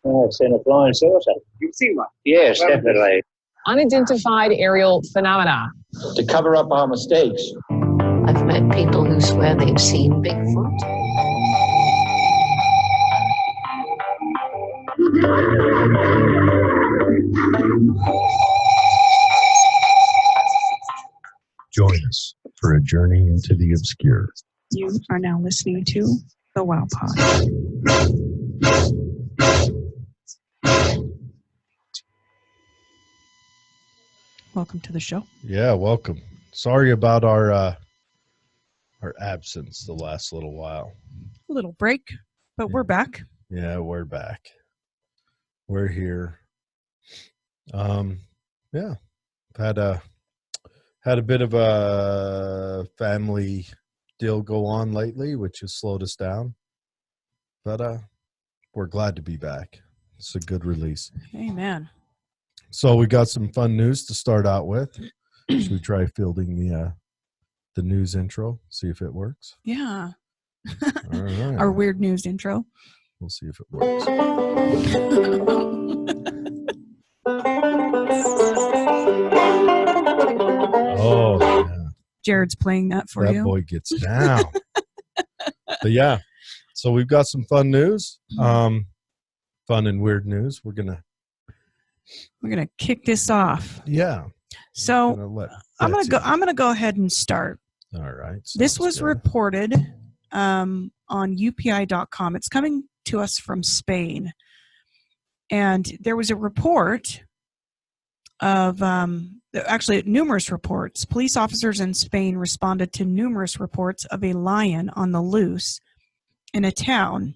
I've seen a flying saucer. You've seen one? Yes, definitely. Unidentified aerial phenomena. To cover up our mistakes. I've met people who swear they've seen Bigfoot. Join us for a journey into the obscure. You are now listening to The Wow Pod. Welcome to the show. Yeah, welcome. Sorry about our absence the last little while. A little break, but we're back. Yeah, we're back. We're here. Yeah, had a bit of a family deal go on lately, which has slowed us down. But we're glad to be back. It's a good release. Amen. So we got some fun news to start out with. Should we try fielding the news intro? See if it works. Yeah. All right. Our weird news intro. We'll see if it works. Oh, yeah. Jared's playing that for you. That boy gets down. But yeah, so we've got some fun news. Fun and weird news. We're gonna kick this off. Yeah. So I'm gonna go ahead and start. All right. This was reported on UPI.com. It's coming to us from Spain, and there was a report of actually numerous reports. Police officers in Spain responded to numerous reports of a lion on the loose in a town.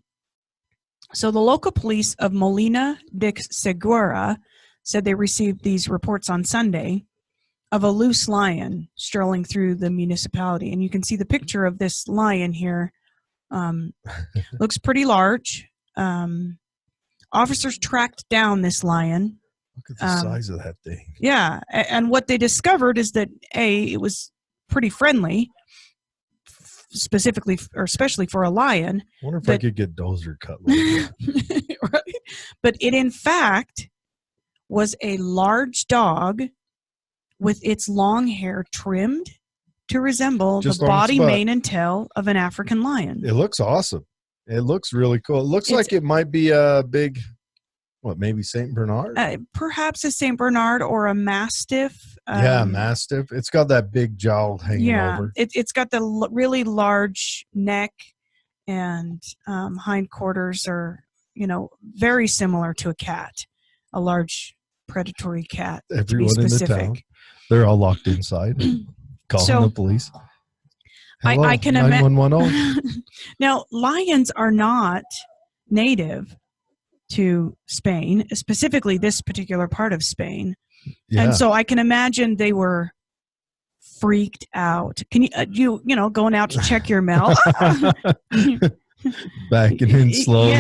So the local police of Molina de Segura said they received these reports on Sunday of a loose lion strolling through the municipality. And you can see the picture of this lion here. Looks pretty large. Officers tracked down this lion. Look at the size of that thing. Yeah. And what they discovered is that, it was pretty friendly, specifically or especially for a lion. I wonder if I could get Dozer cut like that. Right? But it, in fact, was a large dog with its long hair trimmed to resemble Just the body, mane, and tail of an African lion. It looks awesome. It looks really cool. It looks like it might be a big, maybe St. Bernard? Perhaps a St. Bernard or a Mastiff. Yeah, Mastiff. It's got that big jowl hanging over. It's got the really large neck, and hindquarters are, very similar to a cat, a large predatory cat. Everyone in the town, they're all locked inside. Calling the police. Hello, I can imagine. 911. Now, lions are not native to Spain, specifically this particular part of Spain. Yeah. And so I can imagine they were freaked out. Can you going out to check your mail? Backing in slowly,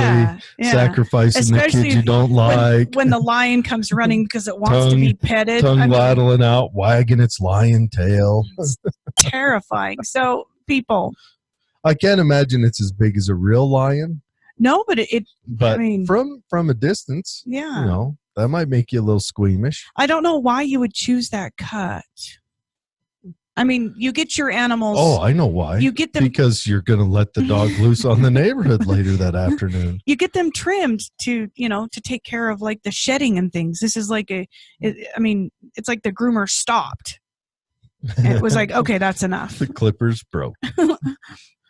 sacrificing especially the kid you don't like. When the lion comes running because it wants to be petted. Tongue rattling out, wagging its lion tail. It's terrifying. So, people. I can't imagine it's as big as a real lion. No, but from a distance, that might make you a little squeamish. I don't know why you would choose that cut. I mean, you get your animals. Oh, I know why. You get them because you're going to let the dog loose on the neighborhood later that afternoon. You get them trimmed to take care of like the shedding and things. This is like it's like the groomer stopped. And it was like, okay, that's enough. The clippers broke.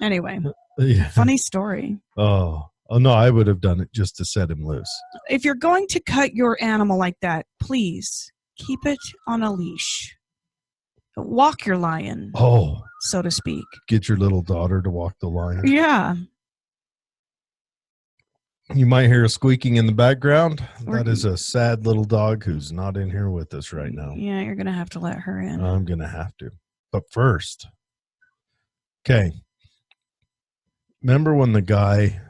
Anyway, yeah. Funny story. Oh no, I would have done it just to set him loose. If you're going to cut your animal like that, please keep it on a leash. Walk your lion, so to speak. Get your little daughter to walk the lion. Yeah. You might hear a squeaking in the background. That is a sad little dog who's not in here with us right now. Yeah, you're going to have to let her in. I'm going to have to. But first, okay. Remember when the guy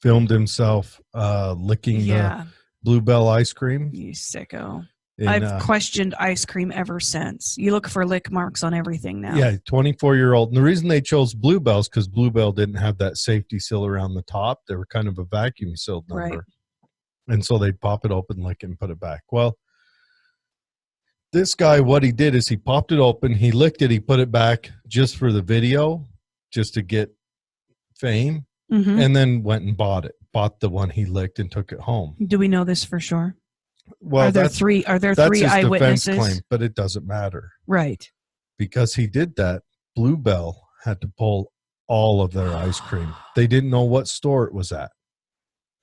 filmed himself licking the Bluebell ice cream? You sicko. I've questioned ice cream ever since. You look for lick marks on everything now. Yeah, 24-year-old. And the reason they chose Bluebell's because Bluebell didn't have that safety seal around the top. They were kind of a vacuum sealed number. Right. And so they'd pop it open, lick it, and put it back. Well, this guy, what he did is he popped it open, he licked it, he put it back just for the video, just to get fame, and then went and bought the one he licked and took it home. Do we know this for sure? Well, Are there three eyewitnesses? Defense claim, but it doesn't matter. Right. Because he did that, Bluebell had to pull all of their ice cream. They didn't know what store it was at.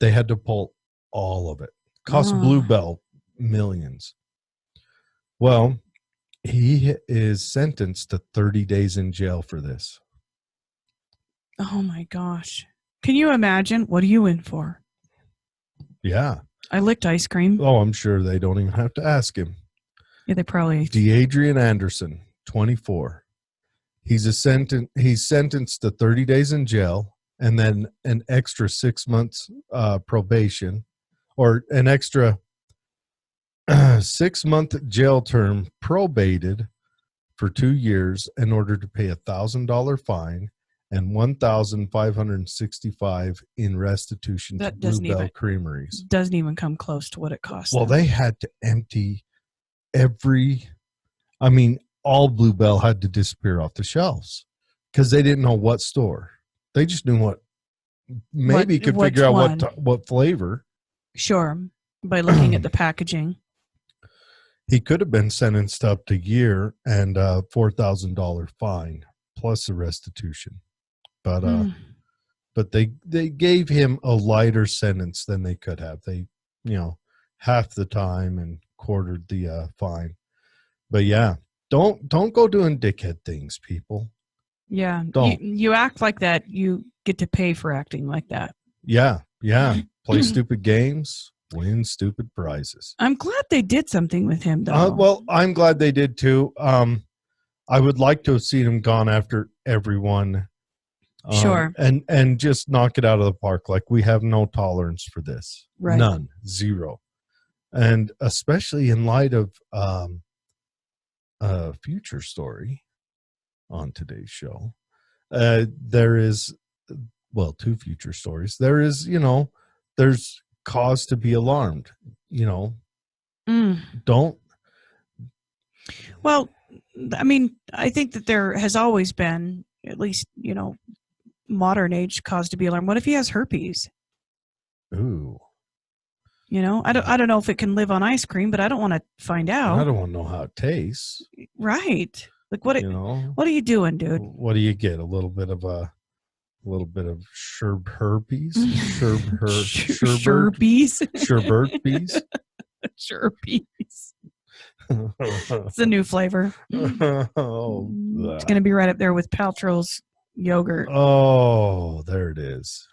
They had to pull all of it. Cost Bluebell millions. Well, he is sentenced to 30 days in jail for this. Oh my gosh. Can you imagine? What are you in for? Yeah. I licked ice cream. Oh, I'm sure they don't even have to ask him. Yeah, they probably. Adrian Anderson, 24. He's sentenced to 30 days in jail and then an extra 6 months probation, or an extra 6-month jail term probated for 2 years in order to pay $1,000 fine and $1,565 in restitution to Bluebell Creameries. Doesn't even come close to what it costs. Well, they had to empty all Bluebell had to disappear off the shelves because they didn't know what store. They just knew what figure out what flavor. Sure, by looking at the packaging. He could have been sentenced up to a year and a $4,000 fine plus a restitution. But they gave him a lighter sentence than they could have. They, half the time and quartered the fine. But yeah, don't go doing dickhead things, people. Yeah, don't. You act like that, you get to pay for acting like that. Yeah. Play stupid games, win stupid prizes. I'm glad they did something with him, though. Well, I'm glad they did too. I would like to have seen him gone after everyone. Sure. And just knock it out of the park. Like, we have no tolerance for this. Right. None. Zero. And especially in light of a future story on today's show. There is, two future stories. There is, there's cause to be alarmed. Don't. Well, I mean, I think that there has always been, at least, modern age cause to be alarmed. What if he has herpes? Ooh. I don't know if it can live on ice cream, but I don't want to find out. I don't want to know how it tastes. Right. Like, what are you doing, dude? What do you get? A little bit of herpes? Sherbertbees? Sherbertbees? Sherbees. It's a new flavor. Oh, it's going to be right up there with Paltrow's yogurt. Oh, there it is.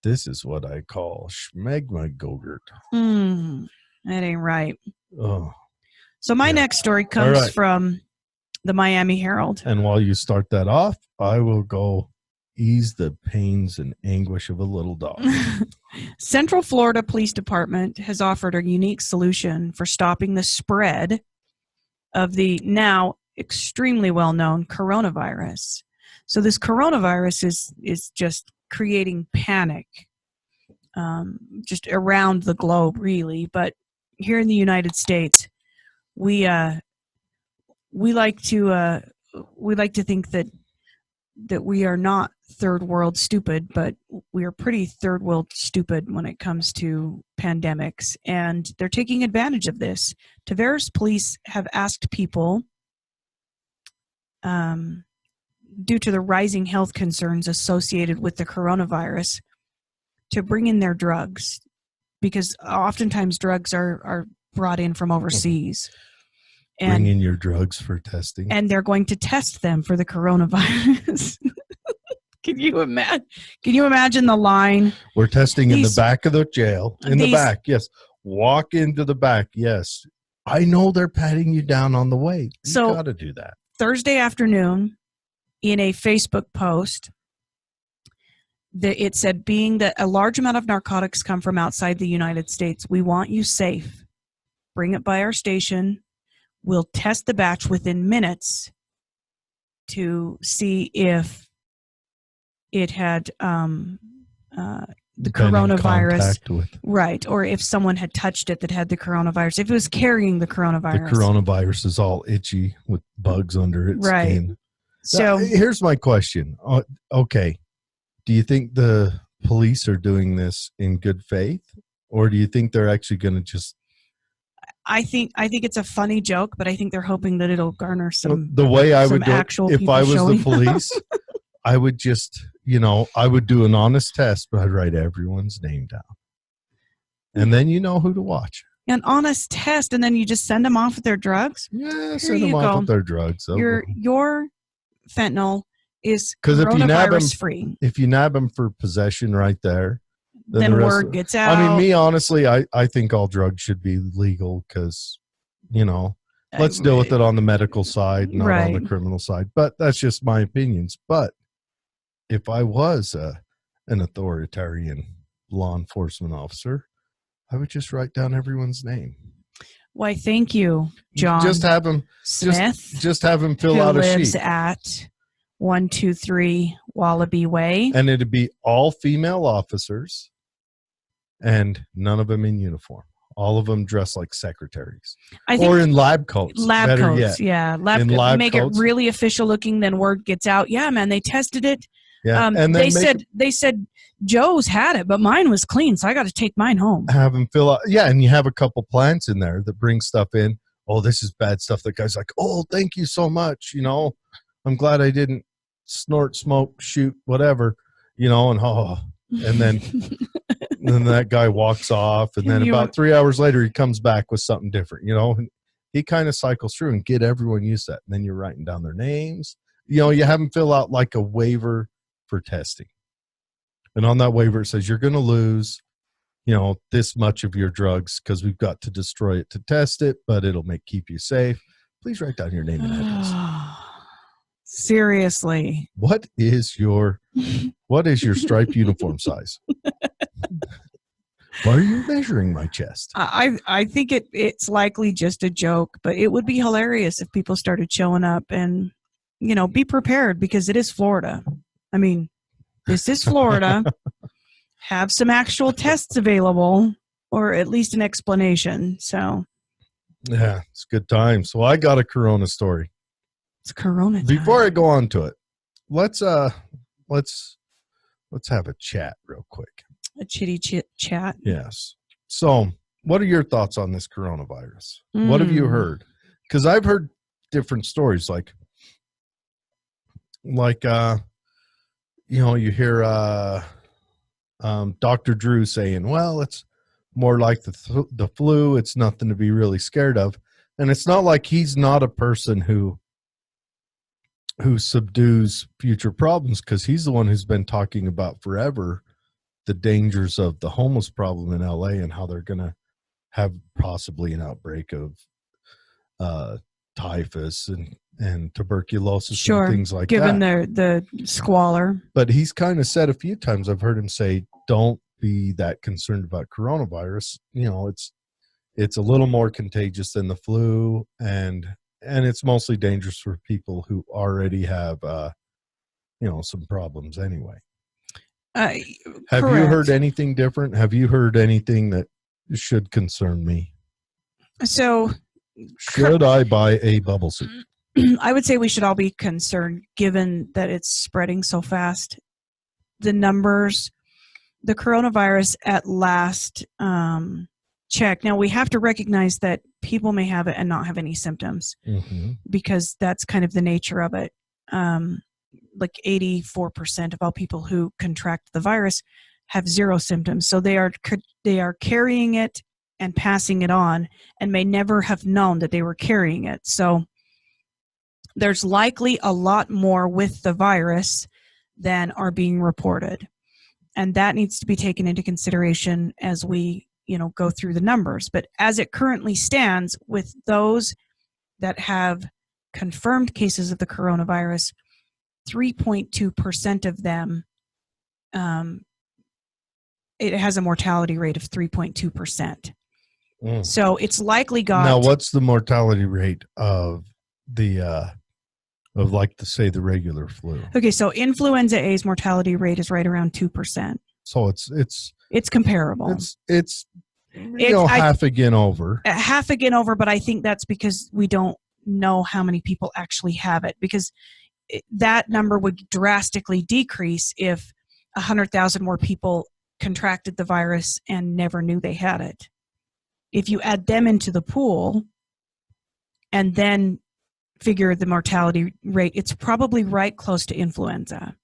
This is what I call schmegma gogurt. That ain't right. Oh. So my next story comes from the Miami Herald. And while you start that off, I will go ease the pains and anguish of a little dog. Central Florida Police Department has offered a unique solution for stopping the spread of the now extremely well-known coronavirus. So this coronavirus is just creating panic just around the globe, really. But here in the United States, we like to think that we are not third world stupid, but we are pretty third world stupid when it comes to pandemics, and they're taking advantage of this. Tavares police have asked people, due to the rising health concerns associated with the coronavirus, to bring in their drugs, because oftentimes drugs are brought in from overseas. Bring in your drugs for testing. And they're going to test them for the coronavirus. Can you imagine the line? We're testing in the back of the jail. The back, yes. Walk into the back, yes. I know they're patting you down on the way. You got to do that. Thursday afternoon, in a Facebook post, it said, being that a large amount of narcotics come from outside the United States, we want you safe. bring it by our station. We'll test the batch within minutes to see if it had the Been in coronavirus, contact with right? Or if someone had touched it that had the coronavirus, if it was carrying the the coronavirus. coronavirus is all itchy with bugs under its Right. skin. So Now, here's my question. Okay. Do you think the police are doing this in good faith? Or do you think they're actually going to just... I think it's a funny joke, but I think they're hoping that it'll garner some the way I some would do it, actual if people I was showing the police, I would just, I would do an honest test, but I'd write everyone's name down. And then you know who to watch. an honest test, and then you just send them off with their drugs. Yeah, Here send you them off go. with their drugs. Your fentanyl is 'Cause if you nab 'em- coronavirus free. If you nab them for possession right there, Then the rest word of- gets out. I mean, me, honestly, I think all drugs should be legal because, let's deal with it on the medical side, not on the Right. criminal side. But that's just my opinions. But if I was an authoritarian law enforcement officer, I would just write down everyone's name. Why, thank you, John Just have them. Smith, Just have them fill who out a lives sheet, at 123 Wallaby Way. and it'd be all female officers, and none of them in uniform. All of them dressed like secretaries, I think or in lab coats. lab better coats, yet. yeah, lab In coats. lab Make coats. it really official looking. Then word gets out. Yeah, man, they tested it. Yeah, and then they said Joe's had it, but mine was clean, so I got to take mine home. have them fill out. Yeah, and you have a couple plants in there that bring stuff in. Oh, this is bad stuff. The guy's like, oh, thank you so much. I'm glad I didn't snort, smoke, shoot, whatever. And then then that guy walks off, and then about 3 hours later, he comes back with something different. And he kind of cycles through and get everyone used to that. And then you're writing down their names. You have them fill out like a waiver for testing. And on that waiver, it says you're going to lose, this much of your drugs because we've got to destroy it to test it, but it'll keep you safe. Please write down your name and address. Seriously. What is your striped uniform size? Why are you measuring my chest? I think it's likely just a joke, but it would be hilarious if people started showing up and, be prepared because it is Florida. I mean, this is Florida. Have some actual tests available or at least an explanation. So Yeah, it's a good time. So I got a Corona story. it's Corona time. Before I go on to it, let's have a chat real quick. A chitty chat. Yes. So, what are your thoughts on this coronavirus? What have you heard? Because I've heard different stories. Like you hear Dr. Drew saying, "Well, it's more like the flu. It's nothing to be really scared of." And it's not like he's not a person who subdues future problems, because he's the one who's been talking about forever the dangers of the homeless problem in LA and how they're going to have possibly an outbreak of typhus and tuberculosis and things like given that. the squalor. But he's kind of said a few times, I've heard him say, don't be that concerned about coronavirus. It's a little more contagious than the flu, and it's mostly dangerous for people who already have some problems anyway. Have you heard anything different? Have you heard anything that should concern me? So should I buy a bubble suit? I would say we should all be concerned given that it's spreading so fast. The numbers, the coronavirus at last check. Now we have to recognize that people may have it and not have any symptoms, because that's kind of the nature of it. Like 84% of all people who contract the virus have zero symptoms. So they are carrying it and passing it on and may never have known that they were carrying it. So there's likely a lot more with the virus than are being reported. And that needs to be taken into consideration as we, go through the numbers. But as it currently stands, with those that have confirmed cases of the coronavirus, 3.2% of them, it has a mortality rate of 3.2%. Mm. So it's likely got. Now, what's the mortality rate of the say the regular flu? Okay, so influenza A's mortality rate is right around 2%. So it's comparable. It's half again over. Half again over, but I think that's because we don't know how many people actually have it, because that number would drastically decrease if 100,000 more people contracted the virus and never knew they had it. If you add them into the pool and then figure the mortality rate, it's probably right close to influenza.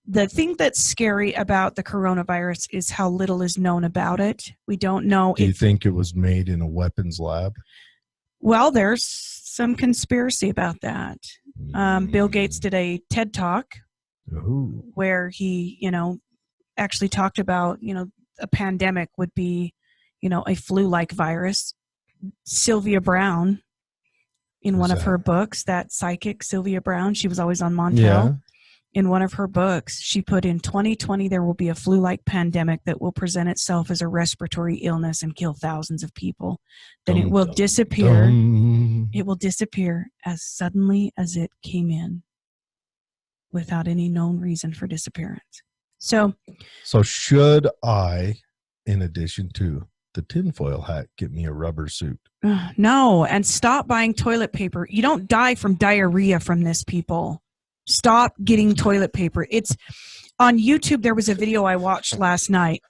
The thing that's scary about the coronavirus is how little is known about it. We don't know. Do you think it was made in a weapons lab? Well, there's some conspiracy about that. Bill Gates did a TED Talk where he, actually talked about, a pandemic would be, a flu-like virus. Sylvia Brown, in one of her books, that psychic Sylvia Brown, she was always on Montel. Yeah. In one of her books, she put in 2020, there will be a flu-like pandemic that will present itself as a respiratory illness and kill thousands of people. Then it will disappear. It will disappear as suddenly as it came in, without any known reason for disappearance. So should I, in addition to the tinfoil hat, get me a rubber suit? No, and stop buying toilet paper. You don't die from diarrhea from this, people. Stop getting toilet paper. It's on YouTube. There was a video I watched last night.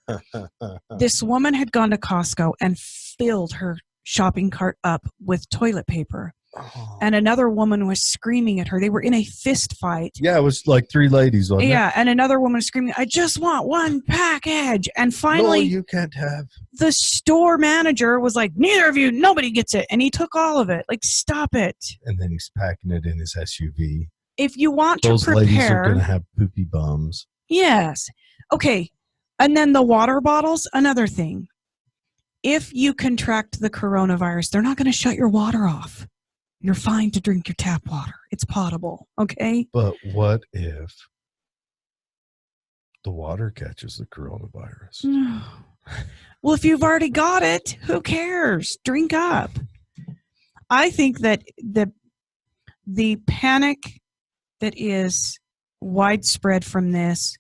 This woman had gone to Costco and filled her shopping cart up with toilet paper. Oh. And another woman was screaming at her. They were in a fist fight. Yeah, it was like three ladies, wasn't it? Yeah, and another woman was screaming, I just want one package. And finally, no, you can't have. The store manager was like, neither of you, nobody gets it. And he took all of it. Like, stop it. And then he's packing it in his SUV. If you want those to prepare. Those ladies are going to have poopy bums. Yes. Okay. And then the water bottles, another thing. If you contract the coronavirus, they're not going to shut your water off. You're fine to drink your tap water. It's potable, okay? But what if the water catches the coronavirus? Well, if you've already got it, who cares? Drink up. I think that the panic that is widespread from this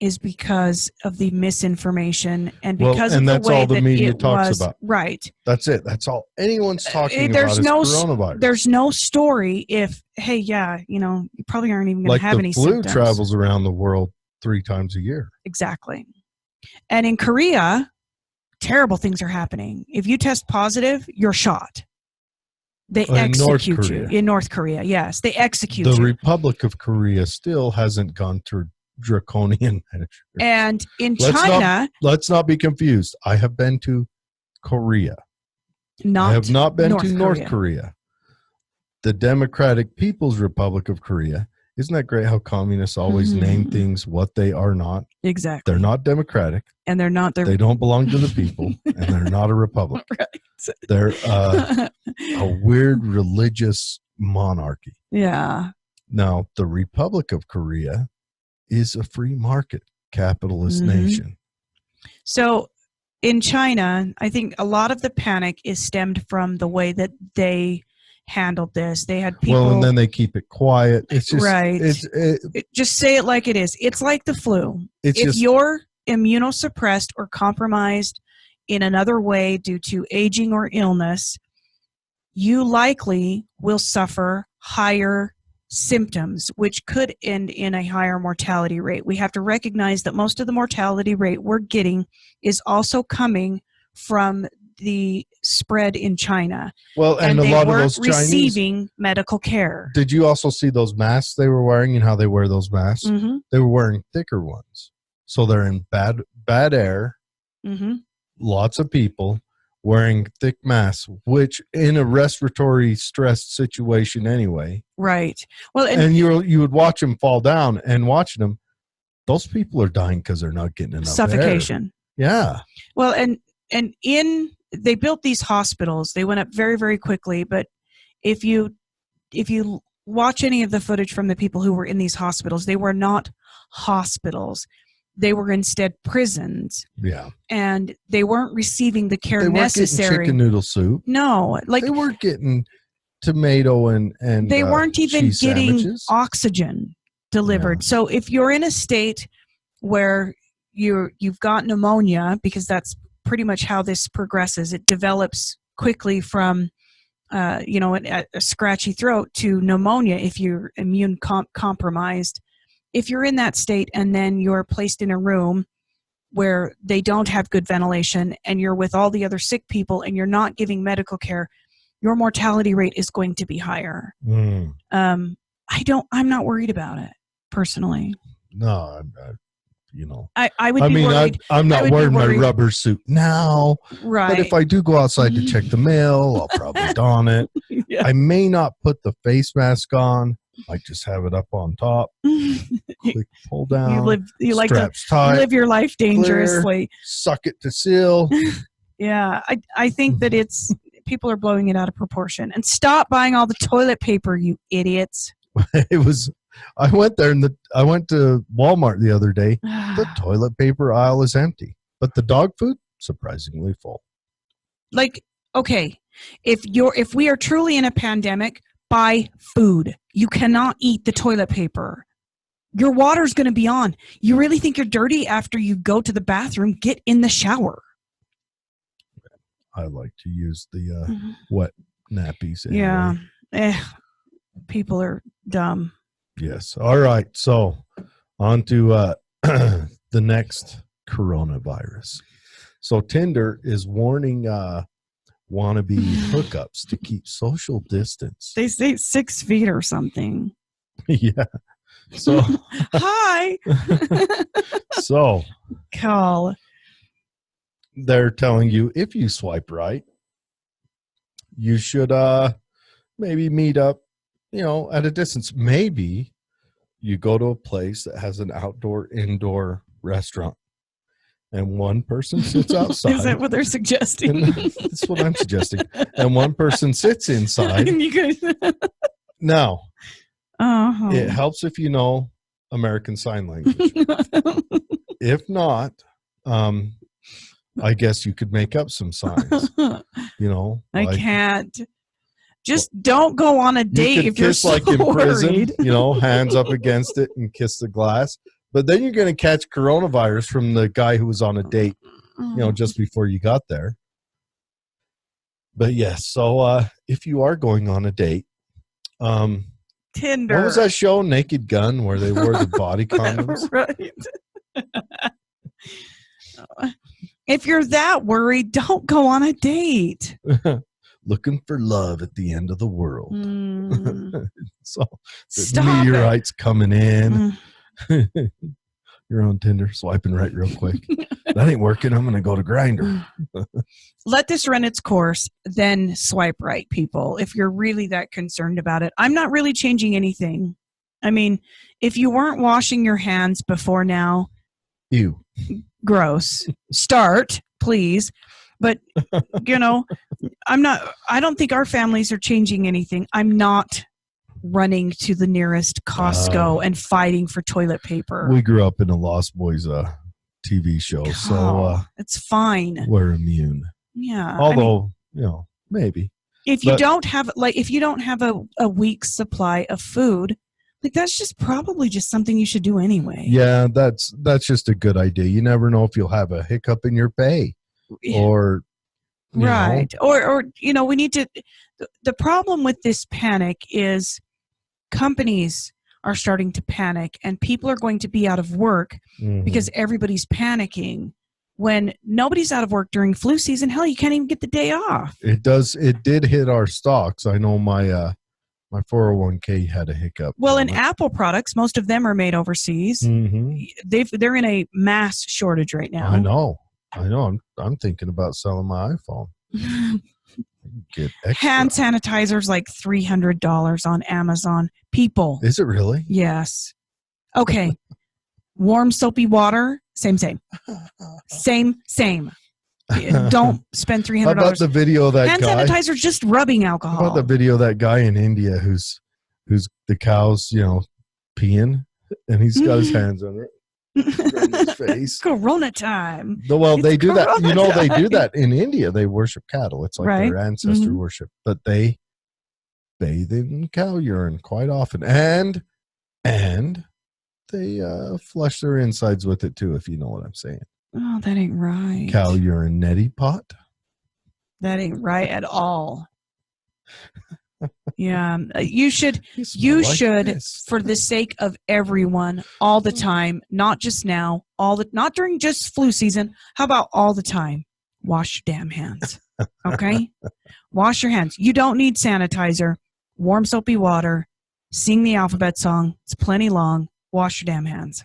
is because of the misinformation and because of the way all the media talks about. Right. That's it. That's all anyone's talking about is coronavirus. There's no story if, hey, you probably aren't even going to have any symptoms. Like the flu travels around the world 3 times a year. Exactly. And in Korea, terrible things are happening. If you test positive, you're shot. They execute you. In North Korea, yes. They execute you. The Republic of Korea still hasn't gone through draconian measures. And in China, let's not be confused. I have been to Korea. I have not been to North Korea. The Democratic People's Republic of Korea. Isn't that great how communists always name things what they are not? Exactly. They're not democratic. And they're not. They don't belong to the people. And they're not a republic. Right. They're a weird religious monarchy. Yeah. Now, the Republic of Korea is a free market capitalist nation. So in China, I think a lot of the panic is stemmed from the way that they handled this. They had people. Well, and then they keep it quiet. It's just right. Just say it like it is. It's like the flu. If you're immunosuppressed or compromised in another way due to aging or illness, you likely will suffer higher symptoms, which could end in a higher mortality rate. We have to recognize that most of the mortality rate we're getting is also coming from the spread in China. Well, and a lot of those Chinese receiving medical care. Did you also see those masks they were wearing and how they wear those masks? Mm-hmm. They were wearing thicker ones. So they're in bad air. Mm-hmm. Lots of people wearing thick masks, which in a respiratory stressed situation anyway. Right. Well, and you would watch them fall down, and watching them, those people are dying because they're not getting enough suffocation. Air. Yeah. Well, and they built these hospitals. They went up very, very quickly. But if you watch any of the footage from the people who were in these hospitals, they were not hospitals. they were instead prisons, Yeah. and they weren't receiving the care They weren't getting necessary. chicken noodle soup. No, like They weren't getting tomato and they weren't even cheese getting sandwiches. oxygen delivered. Yeah. So if you're in a state where you've got pneumonia, because that's pretty much how this progresses, it develops quickly from a scratchy throat to pneumonia if you're immune compromised. If you're in that state and then you're placed in a room where they don't have good ventilation and you're with all the other sick people and you're not giving medical care, your mortality rate is going to be higher. I'm not worried about it personally. No, I would be worried. I'm not wearing my worried. rubber suit now. Right. But if I do go outside to check the mail, I'll probably don it. Yeah. I may not put the face mask on. I just have it up on top. Quick pull down. You like to straps tight. live your life dangerously. Suck it to seal. Yeah, I think that people are blowing it out of proportion. And stop buying all the toilet paper, you idiots. I went there I went to Walmart the other day. The toilet paper aisle is empty, but the dog food surprisingly full. Like, okay, if we are truly in a pandemic, buy food. You cannot eat the toilet paper. Your water's going to be on. You really think you're dirty after you go to the bathroom? Get in the shower. I like to use the wet nappies. Anyway. Yeah. People are dumb. Yes. All right. So on to the next coronavirus. So Tinder is warning wannabe hookups to keep social distance. They say 6 feet or something. Yeah. So hi. So Call. they're telling you if you swipe right, you should maybe meet up, at a distance. Maybe you go to a place that has an indoor restaurant and one person sits outside. Is that what they're suggesting? That's what I'm suggesting. And one person sits inside. Now, it helps if you know American Sign Language. If not, I guess you could make up some signs. I can't. Just don't go on a date if you're so like in prison, worried. Hands up against it and kiss the glass. But then you're going to catch coronavirus from the guy who was on a date, just before you got there. But yes, so if you are going on a date, Tinder. What was that show, Naked Gun, where they wore the body condoms? Right. If you're that worried, don't go on a date. Looking for love at the end of the world. So Stop meteorites coming in. You're on Tinder, swiping right real quick. That ain't working. I'm going to go to Grindr. Let this run its course, then swipe right, people, if you're really that concerned about it. I'm not really changing anything. I mean, if you weren't washing your hands before now, Ew. Gross. Start, please. But, I don't think our families are changing anything. I'm not running to the nearest Costco and fighting for toilet paper. We grew up in a Lost Boys TV show, so it's fine. We're immune. Yeah. Although, maybe. If you don't have a week's supply of food, that's just probably just something you should do anyway. Yeah, that's just a good idea. You never know if you'll have a hiccup in your pay. Or right. Or we need to the problem with this panic is companies are starting to panic and people are going to be out of work because everybody's panicking when nobody's out of work during flu season. Hell, you can't even get the day off. It did hit our stocks. I know my 401k had a hiccup. Well, in Apple products, most of them are made overseas. They're in a mass shortage right now. I know. I'm thinking about selling my iPhone. Get extra. Hand sanitizers like $300 on Amazon. People. Is it really? Yes. Okay. Warm soapy water. Same. Don't spend $300. How about the video of that hand guy? Hand sanitizer, just rubbing alcohol. How about the video of that guy in India who's the cows, peeing, and he's got his hands on it. Goodness face. Corona time. Well, they It's do that. You know, they do Corona that in India. They worship cattle. It's like Right. their ancestor Mhm. worship, but they bathe in cow urine quite often, and they flush their insides with it too. If you know what I'm saying. Oh, that ain't right. Cow urine neti pot. That ain't right at all. Yeah, you should. smell You like should, this. for the sake of everyone, all the time, not just now, not during just flu season. How about all the time? Wash your damn hands. Okay, wash your hands. You don't need sanitizer. Warm soapy water. Sing the alphabet song. It's plenty long. Wash your damn hands.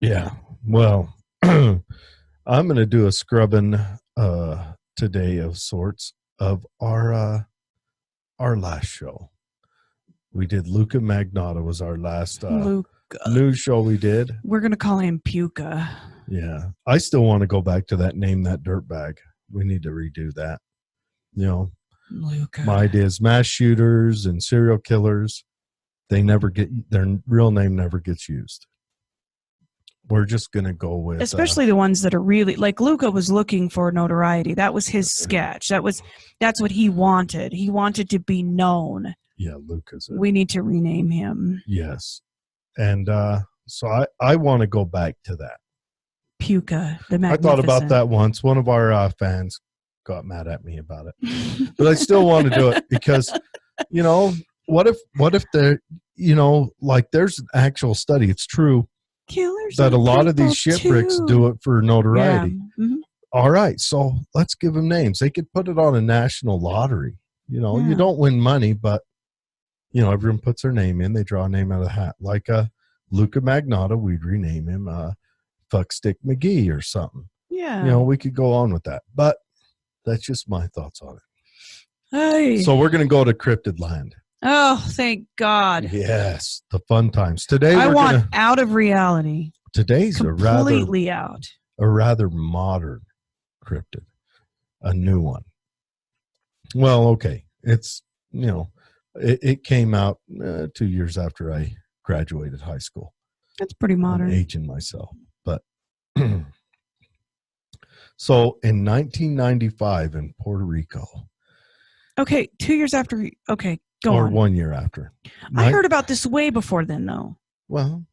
Yeah. Well, I'm going to do a scrubbing today of sorts of our last show. We did Luca Magnotta was our last Luke, news show we did. we're gonna call him Puka. Yeah. I still want to go back to that name that dirtbag. We need to redo that. You know, Luca. my idea is mass shooters and serial killers. They never get their real name never gets used. We're just going to go with Especially the ones that are really like Luca was looking for notoriety. That was his sketch. That's what he wanted. He wanted to be known. yeah, Luca's We need to rename him yes. And so I want to go back to that. Puka the I Magnificent. thought about that once. One of our fans got mad at me about it, but I still want to do it because, you know, what if there, you know, like there's an actual study. It's true Killers that a of lot of these people shipwrecks too. do it for notoriety. Yeah. Mhm. All right, so let's give them names. They could put it on a national lottery. You know, Yeah. you don't win money, but you know, everyone puts their name in. They draw a name out of the hat. Like Luca Magnotta, we'd rename him Fuckstick McGee or something. Yeah. You know, we could go on with that, but that's just my thoughts on it. Hey. So we're going to go to Cryptid Land. Oh, thank God. Yes, the fun times. Today I we're want gonna. out of reality. Today's Completely out. a rather modern cryptid, a new one. Well, okay, it's you know, it came out 2 years after I graduated high school. That's pretty I'm modern. aging myself, but so in 1995 in Puerto Rico, Okay, 2 years after. Okay, go or on. 1 year after. I heard about this way before then, though. Well,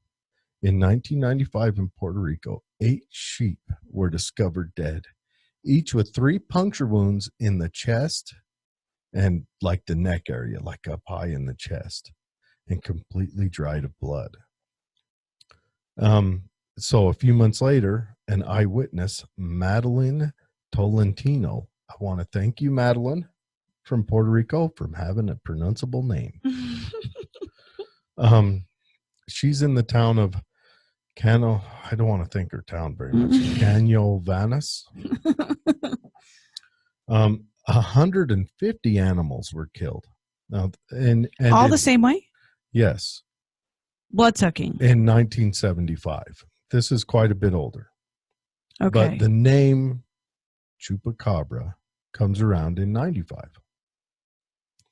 in 1995 in Puerto Rico, 8 sheep were discovered dead, each with 3 puncture wounds in the chest and like the neck area, like up high in the chest, and completely dried of blood. So a few months later, an eyewitness, Madeline Tolentino, I want to thank you, Madeline, from Puerto Rico, for having a pronounceable name. She's in the town of Cano. I don't want to think her town very much. Cañovanas. 150 animals were killed. Now, and All the same way? Yes, Blood sucking. in 1975. This is quite a bit older. Okay. But the name Chupacabra comes around in 95.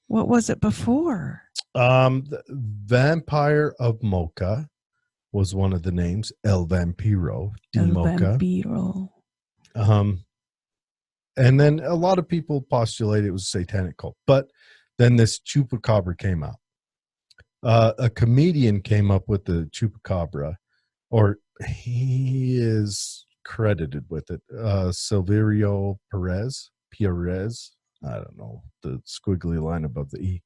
What was it before? The Vampire of Mocha was one of the names. El Vampiro de El Mocha. Vampiro. And then a lot of people postulate it was a satanic cult. But then this Chupacabra came out. A comedian came up with the Chupacabra, or he is credited with it. Silverio Perez. I don't know, the squiggly line above the E.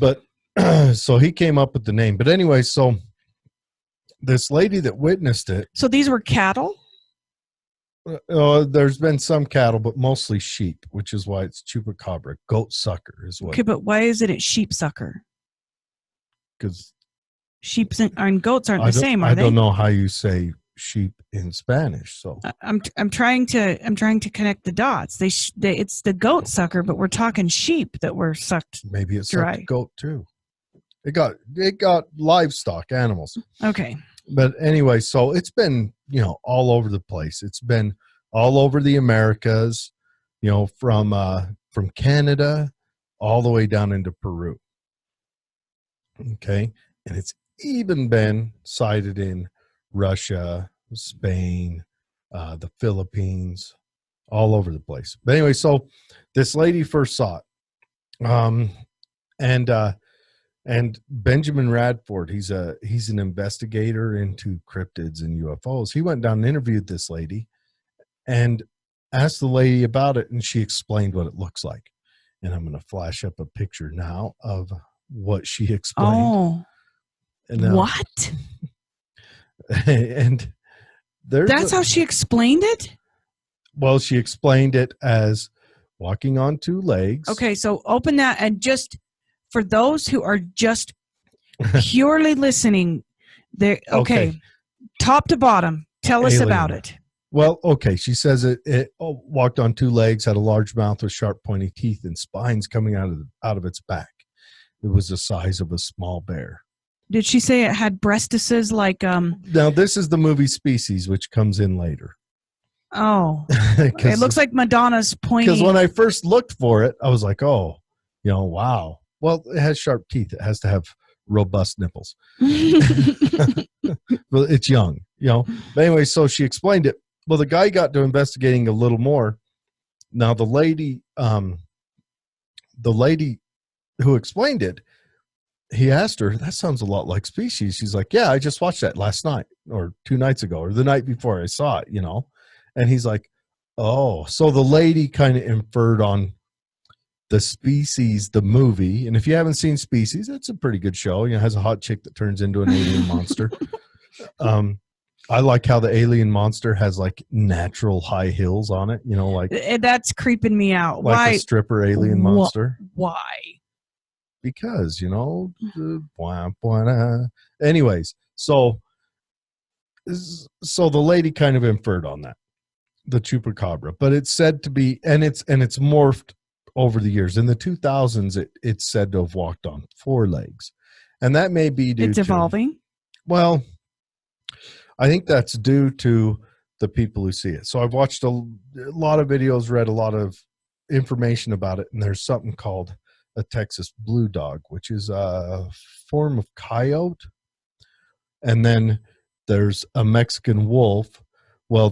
But so he came up with the name. But anyway, so this lady that witnessed it. So these were cattle? There's been some cattle, but mostly sheep, which is why it's Chupacabra. Goat sucker is what. Okay, but why is it a sheep sucker? Because Sheep and goats aren't the same, are I they? don't know how you say sheep in Spanish. So I'm trying to connect the dots. It's the goat sucker, but we're talking sheep that were sucked. maybe it's dry. like goat too. It got livestock animals. Okay. But anyway, so it's been, all over the place. It's been all over the Americas, from Canada all the way down into Peru. Okay. And it's even been sighted in Russia, Spain, the Philippines, all over the place. But anyway, so this lady first saw it, and Benjamin Radford, he's an investigator into cryptids and UFOs. He went down and interviewed this lady and asked the lady about it, and she explained what it looks like. And I'm going to flash up a picture now of what she explained. Oh, And, what? And That's how she explained it? Well, she explained it as walking on two legs. Okay, so open that, and just for those who are just purely listening, okay, top to bottom, tell us about it. Well, okay, she says it walked on two legs, had a large mouth with sharp pointy teeth and spines coming out of its back. It was the size of a small bear. Did she say it had breastises like Now this is the movie Species, which comes in later. Oh, it looks like Madonna's pointy. Because when I first looked for it, I was like, oh, wow. Well, it has sharp teeth. It has to have robust nipples. Well, it's young, But anyway, so she explained it. Well, the guy got to investigating a little more. Now, the lady who explained it, he asked her, that sounds a lot like Species. She's like, yeah, I just watched that last night or 2 nights ago or the night before I saw it, And he's like, oh, so the lady kind of inferred on the Species, the movie. And if you haven't seen Species, it's a pretty good show. It has a hot chick that turns into an alien monster. I like how the alien monster has like natural high heels on it, like that's creeping me out. Like Why? a stripper alien monster. Why? Because, anyways, so the lady kind of inferred on that, the Chupacabra, but it's said to be, and it's morphed over the years. In the 2000s, it's said to have walked on 4 legs, and that may be due it's evolving. Well, I think that's due to the people who see it. So I've watched a lot of videos, read a lot of information about it, and there's something called a Texas blue dog, which is a form of coyote. And then there's a Mexican wolf. Well,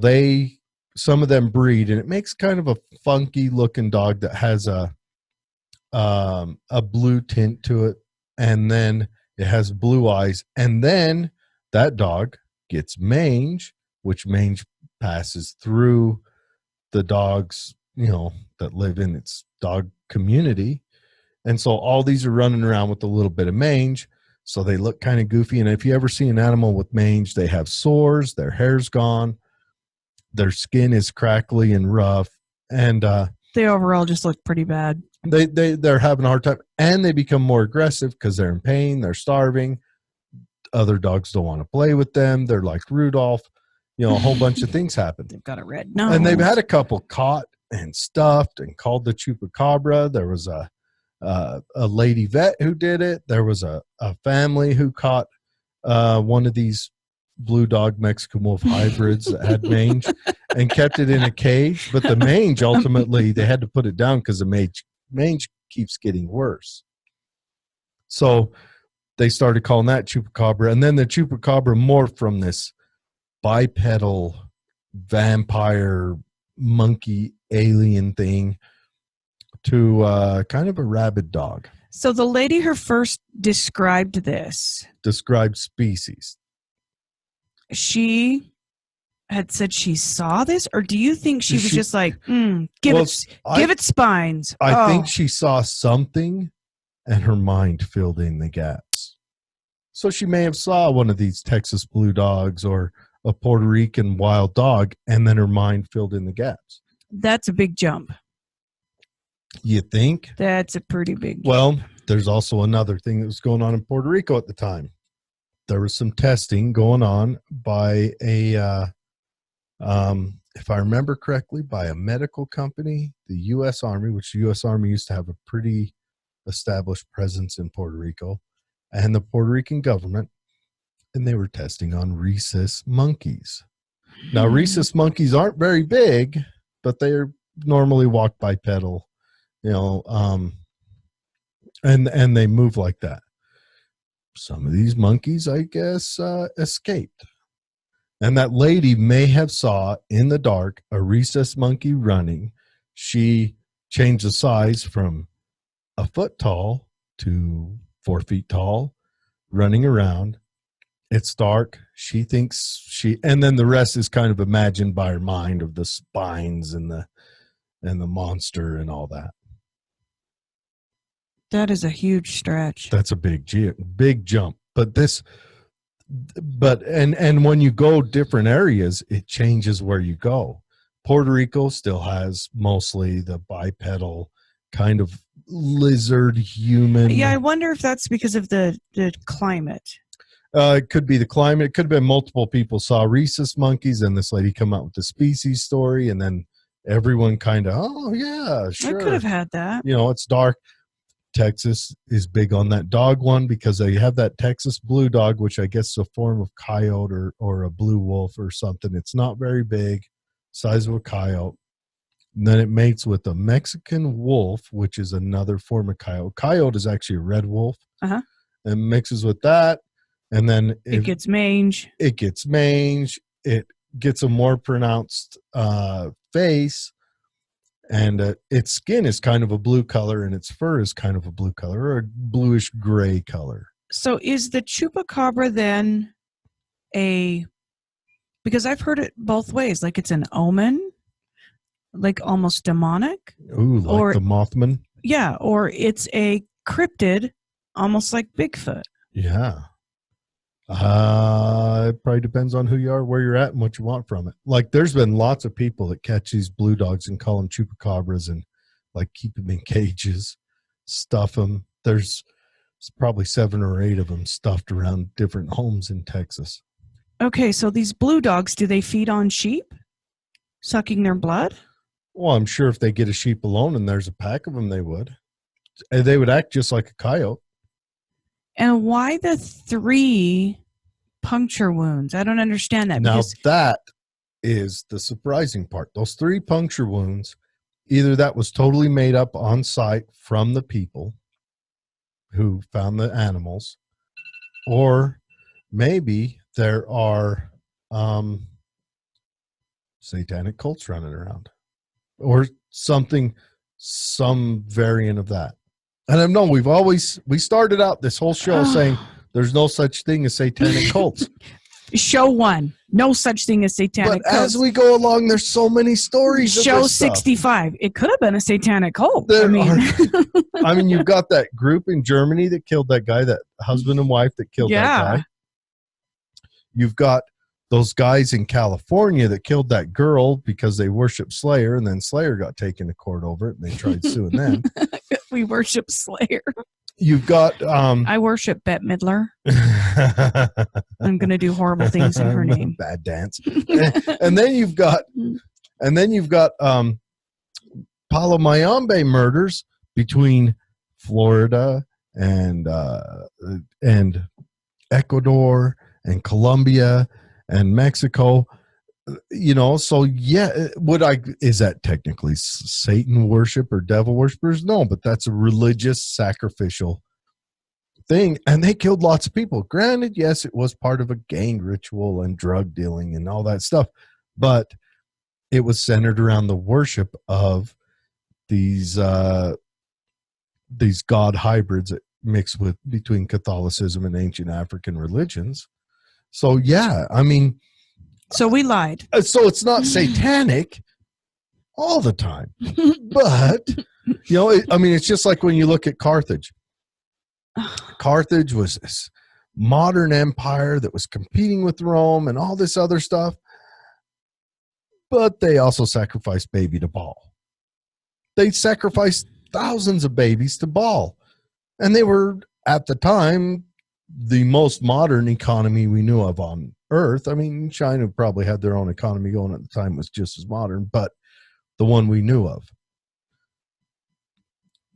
some of them breed, and it makes kind of a funky looking dog that has a blue tint to it, and then it has blue eyes, and then that dog gets mange, which mange passes through the dogs, that live in its dog community. And so all these are running around with a little bit of mange. So they look kind of goofy. And if you ever see an animal with mange, they have sores, their hair's gone, their skin is crackly and rough. And they overall just look pretty bad. They're having a hard time, and they become more aggressive because they're in pain, they're starving. Other dogs don't want to play with them. They're like Rudolph. A whole bunch of things happen. They've got a red nose. And they've had a couple caught and stuffed and called the Chupacabra. There was a lady vet who did it. There was a family who caught one of these blue dog Mexican wolf hybrids that had mange and kept it in a cage. But the mange, ultimately, they had to put it down because the mange keeps getting worse. So they started calling that Chupacabra. And then the Chupacabra morphed from this bipedal vampire monkey alien thing to kind of a rabid dog. So the lady who first described Species. She had said she saw this, or do you think she was just like, give it spines? I think she saw something and her mind filled in the gaps. So she may have saw one of these Texas blue dogs or a Puerto Rican wild dog, and then her mind filled in the gaps. That's a big jump. You think? That's a pretty big jump. Well, there's also another thing that was going on in Puerto Rico at the time. There was some testing going on by if I remember correctly, by a medical company, the U.S. Army, which the U.S. Army used to have a pretty established presence in Puerto Rico, and the Puerto Rican government, and they were testing on rhesus monkeys. Now, rhesus monkeys aren't very big, but they are normally walk bipedal, and they move like that. Some of these monkeys, I guess, escaped. And that lady may have saw in the dark a rhesus monkey running. She changed the size from a foot tall to 4 feet tall, running around. It's dark. She thinks and then the rest is kind of imagined by her mind of the spines and the monster and all that. That is a huge stretch. That's a big jump. And when you go different areas, it changes where you go. Puerto Rico still has mostly the bipedal kind of lizard human. Yeah, I wonder if that's because of the climate. It could be the climate. It could have been multiple people saw rhesus monkeys and this lady come out with the species story, and then everyone kind of, oh yeah, sure. I could have had that. It's dark. Texas is big on that dog one because they have that Texas blue dog, which I guess is a form of coyote or a blue wolf or something. It's not very big, size of a coyote. And then it mates with a Mexican wolf, which is another form of coyote. Coyote is actually a red wolf. Uh-huh. And mixes with that. And then it gets mange. It gets mange. It gets a more pronounced face. And its skin is kind of a blue color, and its fur is kind of a blue color, or a bluish gray color. So is the Chupacabra then because I've heard it both ways, like it's an omen, like almost demonic. Ooh, like the Mothman? Yeah, or it's a cryptid, almost like Bigfoot. Yeah. It probably depends on who you are, where you're at, and what you want from it. Like, there's been lots of people that catch these blue dogs and call them chupacabras and like keep them in cages, stuff them. There's probably 7 or 8 of them stuffed around different homes in Texas. Okay, so these blue dogs, do they feed on sheep, sucking their blood? Well, I'm sure if they get a sheep alone and there's a pack of them, they would. And they would act just like a coyote. And why the 3 puncture wounds? I don't understand that. Now, that is the surprising part. Those 3 puncture wounds, either that was totally made up on site from the people who found the animals, or maybe there are satanic cults running around, or something, some variant of that. And I know we started out this whole show saying there's no such thing as satanic cults. Show 1, no such thing as satanic but cults. As we go along, there's so many stories. Show 65, it could have been a satanic cult. I mean, you've got that group in Germany that killed that guy, that husband and wife that killed that guy. You've got those guys in California that killed that girl because they worship Slayer, and then Slayer got taken to court over it, and they tried suing them. We worship Slayer. You've got I worship Bette Midler. I'm going to do horrible things in her name. Bad dance. and then you've got Palomayambe murders between Florida and Ecuador and Colombia and Mexico. So yeah, is that technically Satan worship or devil worshipers? No, but that's a religious sacrificial thing, and they killed lots of people. Granted, yes, it was part of a gang ritual and drug dealing and all that stuff, but it was centered around the worship of these god hybrids that mix between Catholicism and ancient African religions. So yeah, I mean, so we lied. So it's not satanic all the time, but it's just like when you look at Carthage. Carthage was this modern empire that was competing with Rome and all this other stuff, but they also sacrificed baby to Baal. They sacrificed thousands of babies to Baal, and they were at the time the most modern economy we knew of on Earth. I mean, China probably had their own economy going at the time, was just as modern, but the one we knew of.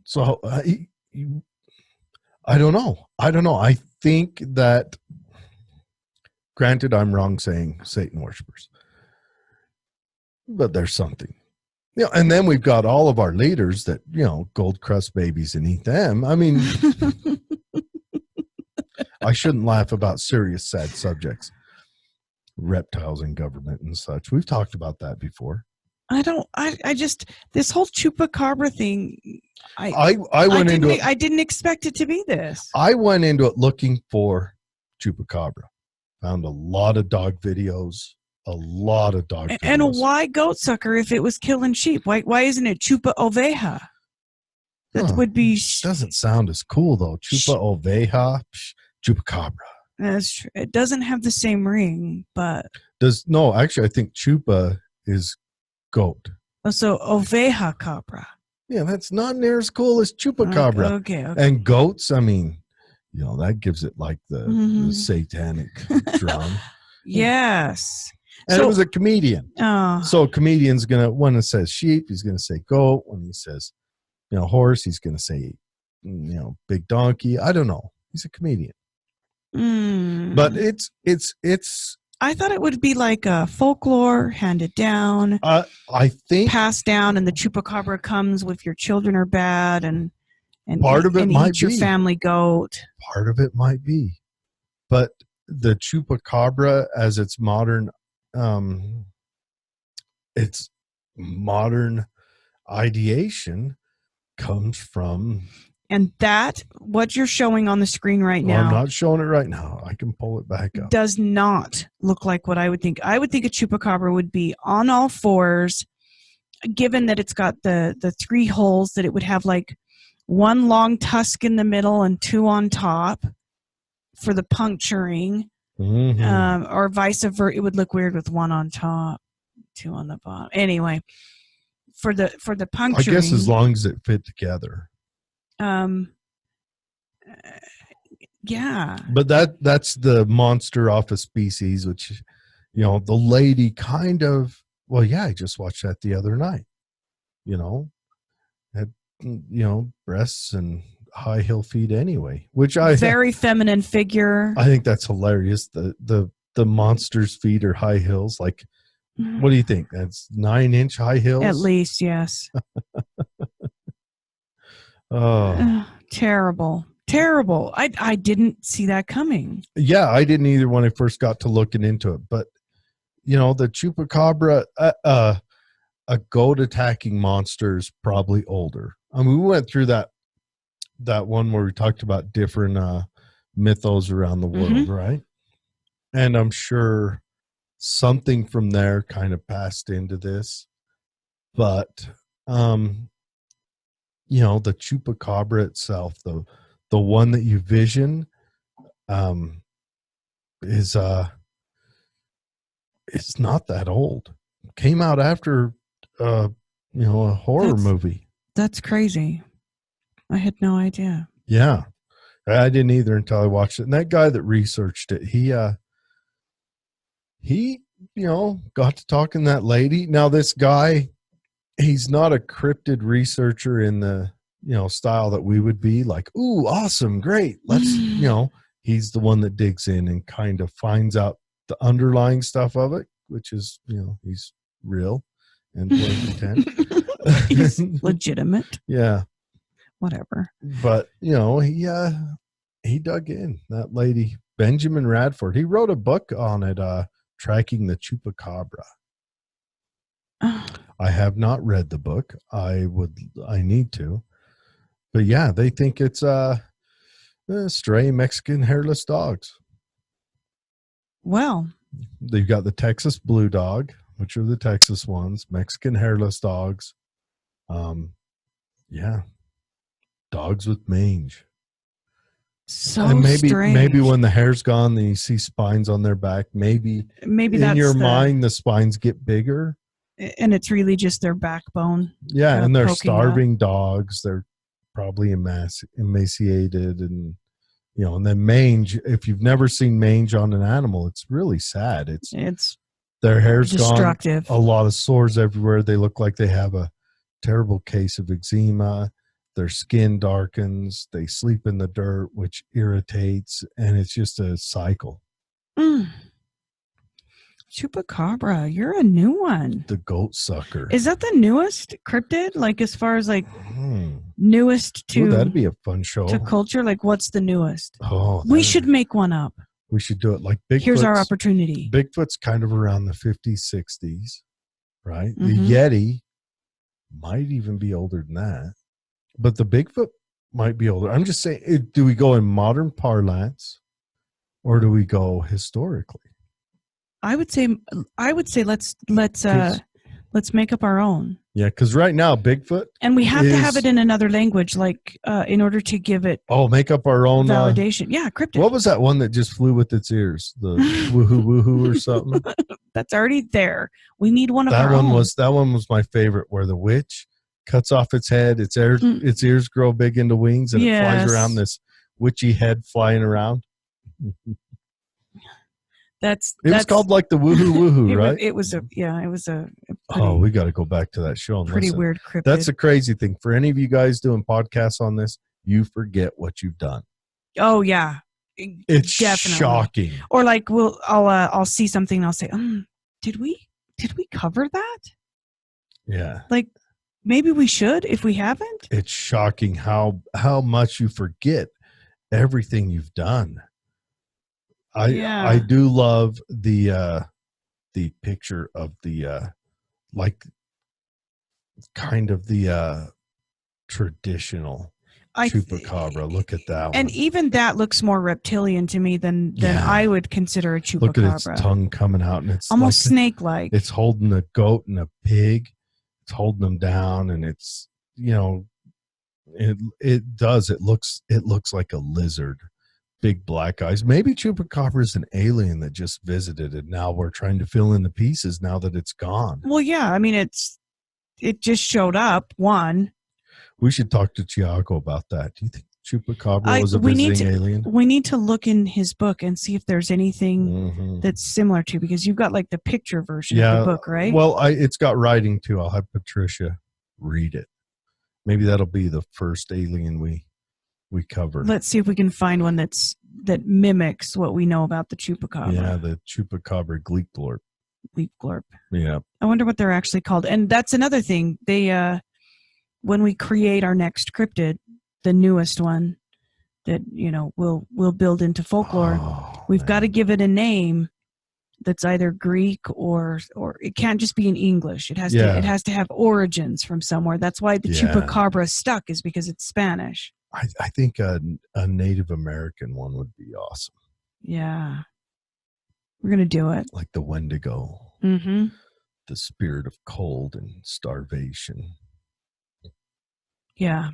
So I don't know. I think that, granted, I'm wrong saying Satan worshipers, but there's something. And then we've got all of our leaders that, gold crust babies and eat them. I mean, I shouldn't laugh about serious, sad subjects. reptiles in government and such. We've talked about that before. I just, this whole Chupacabra thing, I went into it. I didn't expect it to be this. I went into it looking for Chupacabra. Found a lot of dog videos. And why goat sucker if it was killing sheep? Why isn't it Chupa Oveja? That would be. Doesn't sound as cool though. Chupa Oveja, Chupacabra. That's true. It doesn't have the same ring, but actually I think Chupa is goat. So Oveja Cabra. Yeah, that's not near as cool as Chupacabra. Okay. And goats, I mean, that gives it like the satanic drum. Yes. And it was a comedian. Oh. So a comedian's going to, when it says sheep, he's going to say goat. When he says, horse, he's going to say, big donkey. I don't know. He's a comedian. But it's I thought it would be like a folklore handed down. I think passed down, and the Chupacabra comes if your children are bad, and part of it might eat your family goat. Part of it might be, but the Chupacabra, as its modern ideation, comes from. And that, what you're showing on the screen right now. I'm not showing it right now. I can pull it back up. Does not look like what I would think. I would think a Chupacabra would be on all fours, given that it's got the 3 holes, that it would have like one long tusk in the middle and 2 on top for the puncturing, or vice versa. It would look weird with 1 on top, 2 on the bottom. Anyway, for the puncturing. I guess as long as it fit together. Yeah, but that's the monster off a species, which the lady kind of, I just watched that the other night, had breasts and high heel feet anyway, which very feminine figure. I think that's hilarious. The monster's feet are high heels. Like, what do you think? That's 9-inch high heels at least. Yes. Oh, terrible. I didn't see that coming. Yeah, I didn't either when I first got to looking into it. But, the Chupacabra, a goat attacking monster is probably older. I mean, we went through that one where we talked about different mythos around the world, right? And I'm sure something from there kind of passed into this. But, the Chupacabra itself, the one that you vision, is it's not that old. Came out after a horror movie. That's crazy. I had no idea. Yeah, I didn't either until I watched it. And that guy that researched it, he got to talking to that lady. Now this guy, he's not a cryptid researcher in the style that we would be like, ooh, awesome, great, let's he's the one that digs in and kind of finds out the underlying stuff of it, which is he's real and pretend. He's legitimate. Yeah, whatever. But he dug in. That lady, Benjamin Radford, he wrote a book on it, tracking the Chupacabra. I have not read the book. I need to. But yeah, they think it's stray Mexican hairless dogs. Well, they've got the Texas blue dog, which are the Texas ones, Mexican hairless dogs. Dogs with mange. So and strange. Maybe when the hair's gone, then you see spines on their back. Maybe in your mind the spines get bigger. And it's really just their backbone. Yeah, and they're starving dogs. They're probably emaciated, and and then mange. If you've never seen mange on an animal, it's really sad. It's their hair's destructive. Gone, a lot of sores everywhere. They look like they have a terrible case of eczema. Their skin darkens. They sleep in the dirt, which irritates, and it's just a cycle. Chupacabra, you're a new one. The goat sucker. Is that the newest cryptid? Like, as far as like newest to that'd be a fun show. To culture, like what's the newest? Oh, we should make one up. We should do it like Bigfoot. Here's our opportunity. Bigfoot's kind of around the 50s, 60s, right? The Mhm. Yeti might even be older than that, but the Bigfoot might be older. I'm just saying, do we go in modern parlance or do we go historically? I would say let's make up our own. Yeah, because right now Bigfoot, And we have to have it in another language, like in order to give it make up our own validation. Yeah, cryptid. What was that one that just flew with its ears? The woohoo woohoo or something? That's already there. We need one of That our one own. was my favorite, where the witch cuts off its head, its ears grow big into wings, and it flies around, this witchy head flying around. It was called like the woohoo woohoo, right? It was a Oh, we got to go back to that show and pretty listen. weird cryptid. That's a crazy thing. For any of you guys doing podcasts on this, you forget what you've done. Oh yeah, It's definitely shocking. Or like I'll see something and I'll say, did we cover that? Yeah. Like maybe we should if we haven't. It's shocking how much you forget everything you've done. I do love the picture of the like kind of the traditional Chupacabra. Look at that one. And even that looks more reptilian to me than I would consider a Chupacabra. Look at its tongue coming out, and it's almost like snake-like. It's holding a goat and a pig. It's holding them down, and it's it does. It looks like a lizard. Big black eyes. Maybe Chupacabra is an alien that just visited, and now we're trying to fill in the pieces now that it's gone. Well, yeah. I mean, it just showed up. One. We should talk to Tiago about that. Do you think Chupacabra was a visiting alien? We need to look in his book and see if there's anything that's similar to, because you've got like the picture version of the book, right? Well, it's got writing too. I'll have Patricia read it. Maybe that'll be the first alien we cover. Let's see if we can find one that mimics what we know about the Chupacabra. Yeah, the Chupacabra Gleekglorp. Gleekglorp. Yeah. I wonder what they're actually called. And that's another thing. They when we create our next cryptid, the newest one that we'll build into folklore, we've got to give it a name that's either Greek or it can't just be in English. It has to have origins from somewhere. That's why the Chupacabra stuck, is because it's Spanish. I think a Native American one would be awesome. Yeah. We're going to do it. Like the Wendigo. Mm-hmm. The spirit of cold and starvation. Yeah.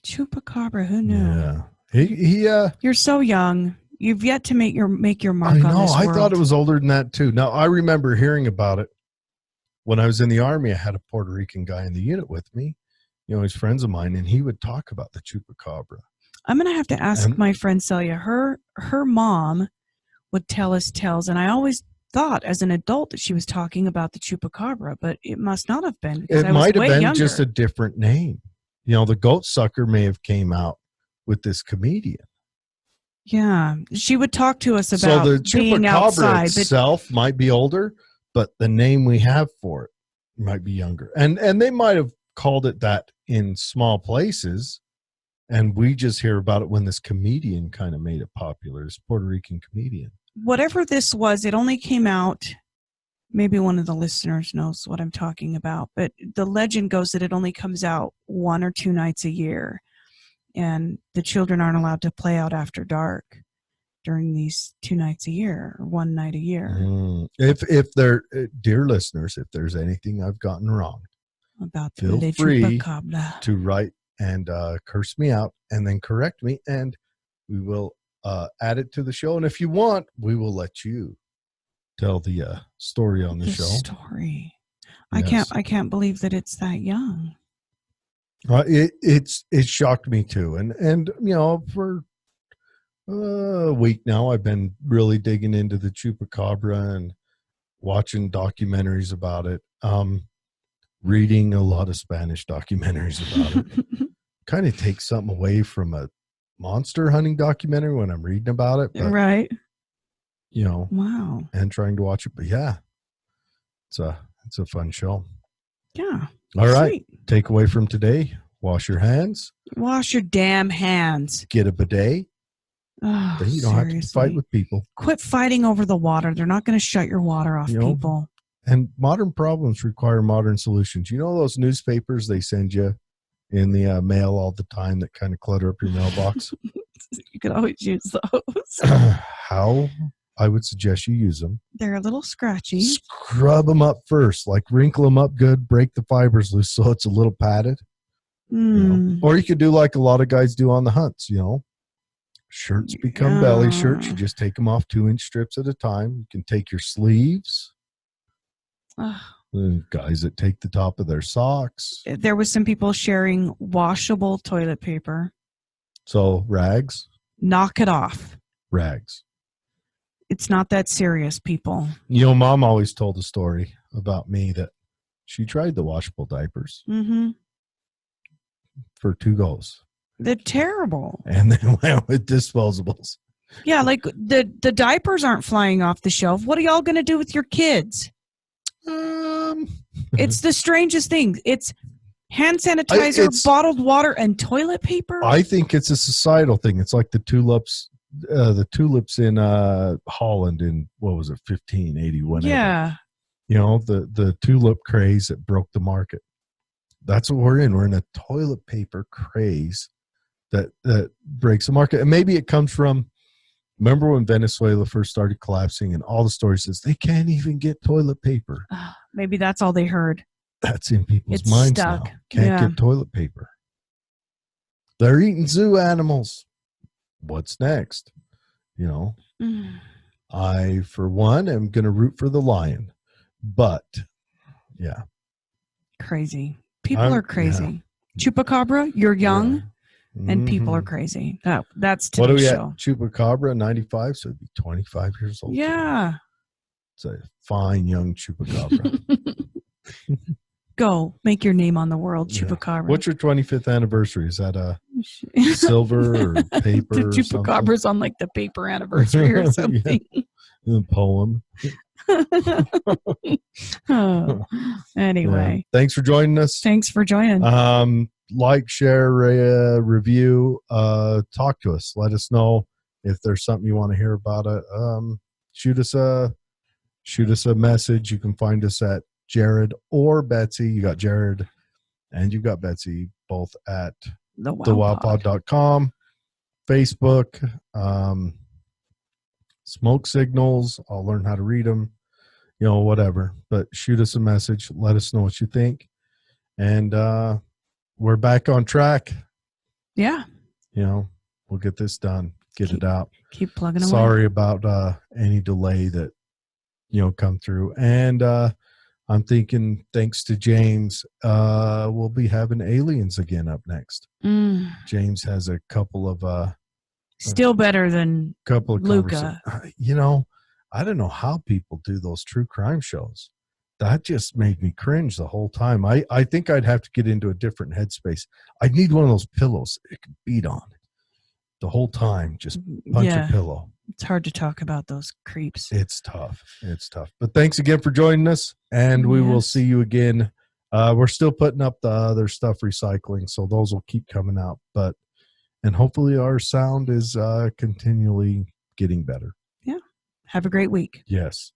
Chupacabra, who knew? Yeah. You're so young. You've yet to make your mark on this world. I thought it was older than that too. Now, I remember hearing about it when I was in the Army. I had a Puerto Rican guy in the unit with me. He's friends of mine, and he would talk about the Chupacabra. I'm going to have to ask my friend Celia. Her mom would tell us tales, and I always thought as an adult that she was talking about the Chupacabra, but it must not have been, because it might have been younger. Just a different name. The goat sucker may have came out with this comedian. Yeah, she would talk to us about the being outside. Chupacabra itself might be older, but the name we have for it might be younger. And they might have called it that in small places, and we just hear about it when this comedian kind of made it popular, this Puerto Rican comedian. Whatever this was, it only came out, maybe one of the listeners knows what I'm talking about, but the legend goes that it only comes out 1 or 2 nights a year, and the children aren't allowed to play out after dark during these 2 nights a year, or 1 night a year. If they're, dear listeners, if there's anything I've gotten wrong about the feel free Chupacabra to write and curse me out and then correct me, and we will add it to the show. And if you want, we will let you tell the story on the show. Story. Yes. I can't believe that it's that young. It shocked me too, and for a week now I've been really digging into the Chupacabra and watching documentaries about it. Reading a lot of Spanish documentaries about it. Kind of takes something away from a monster hunting documentary when I'm reading about it, but, right? Wow. And trying to watch it, but yeah, it's a fun show. Yeah. All right. Takeaway from today: wash your hands. Wash your damn hands. Get a bidet. Oh, Then you don't have to fight seriously. with people. Quit fighting over the water. They're not going to shut your water off, You know, people. And modern problems require modern solutions. You know those newspapers they send you in the mail all the time that kind of clutter up your mailbox? You could always use those. How I would suggest you use them. They're a little scratchy. Scrub them up first, like wrinkle them up good, break the fibers loose so it's a little padded. You know? Or you could do like a lot of guys do on the hunts, Shirts become belly shirts. You just take them off 2-inch strips at a time. You can take your sleeves. The guys that take the top of their socks. There was some people sharing washable toilet paper. So rags. Knock it off. Rags. It's not that serious, people. Mom always told a story about me that she tried the washable diapers for 2 goes. They're terrible. And then went with disposables. Yeah, like the diapers aren't flying off the shelf. What are y'all going to do with your kids? It's the strangest thing. It's hand sanitizer, bottled water, and toilet paper. I think it's a societal thing. It's like the tulips in Holland in, what was it, 1581. Yeah. The tulip craze that broke the market. That's what we're in. We're in a toilet paper craze that breaks the market. And maybe it comes from, remember when Venezuela first started collapsing and all the stories says they can't even get toilet paper. Maybe that's all they heard. That's in people's minds stuck. now. Can't get toilet paper. They're eating zoo animals. What's next? I, for one, am going to root for the lion. But, yeah. Crazy. People are crazy. Yeah. Chupacabra, you're young. Yeah. And people are crazy. That's today's what are we show. At? Chupacabra, 95, so it'd be 25 years old. Yeah. It's a fine young Chupacabra. Go make your name on the world, Chupacabra. What's your 25th anniversary? Is that a silver or paper? The Chupacabra's on like the paper anniversary or something. A poem. Anyway. Thanks for joining us. Thanks for joining. Like, share, review, talk to us. Let us know if there's something you want to hear about it. Shoot us a message. You can find us at Jared or Betsy. You got Jared and you got Betsy both at thewildpod.com, Facebook, smoke signals. I'll learn how to read them, whatever, but shoot us a message. Let us know what you think. And, we're back on track. Yeah. We'll get this done. Get it out. Keep plugging away. Sorry about any delay that, come through. And I'm thinking, thanks to James, we'll be having aliens again up next. James has a couple of... Still better than Luca. I don't know how people do those true crime shows. That just made me cringe the whole time. I think I'd have to get into a different headspace. I'd need one of those pillows it could beat on the whole time. Just punch a pillow. It's hard to talk about those creeps. It's tough. But thanks again for joining us, and we will see you again. We're still putting up the other stuff recycling, so those will keep coming out. And hopefully our sound is continually getting better. Yeah. Have a great week. Yes.